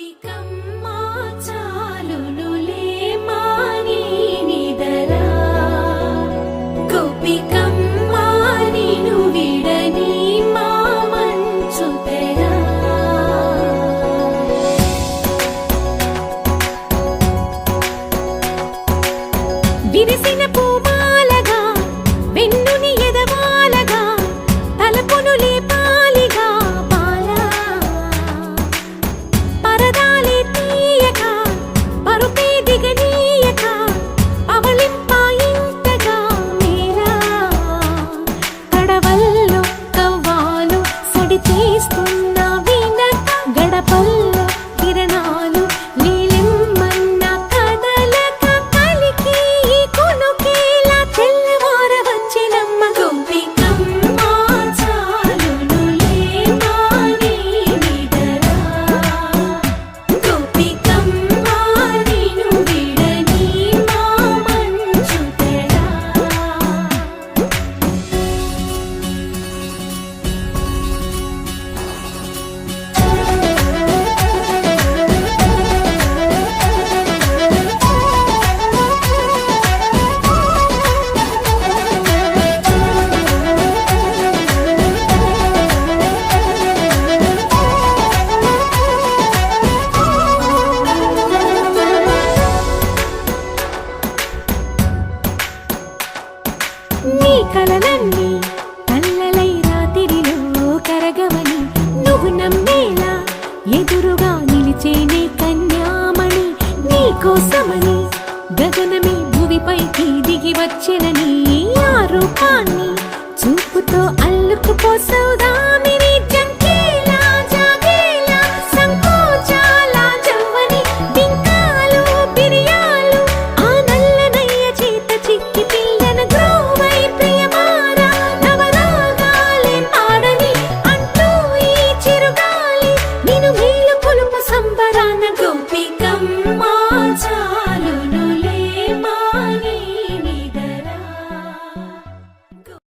గోపికమ్మా చాలునులే మాని నిదరా గోపికమ్మా నిను విడని మా మంచు తెరా విరిసిన పూమాలగా వెన్నుని ఎదవాలగా తలపును లేపాలిగా బాలా పరదాలే తీయక పరుపే దిగనీయక అవలింపాయింతగా మేరా కడవల్లో కవ్వాలు సడి చేస్తున్న వినక గడపల్లో కిరణాలు నీలిమ్మన్న కదలక కలికి కొనుకేలా తెల్లవార వచ్చినమ్మ గోపికమ్మా చాలునులే మాని నిదరా గోపికమ్మా నిను విడని మా మంచు తెరా నీ కలలన్నీ కళ్ళలై రాత్రిలో కరగవని నువ్వు నమ్మేలా ఎదురుగా నిలిచేనే కన్యామణి నీ కోసమని గగనమే భువిపైకి దిగి వచ్చెనని ఆ రూపాన్ని చూపుతో అల్లుకుపో సౌదా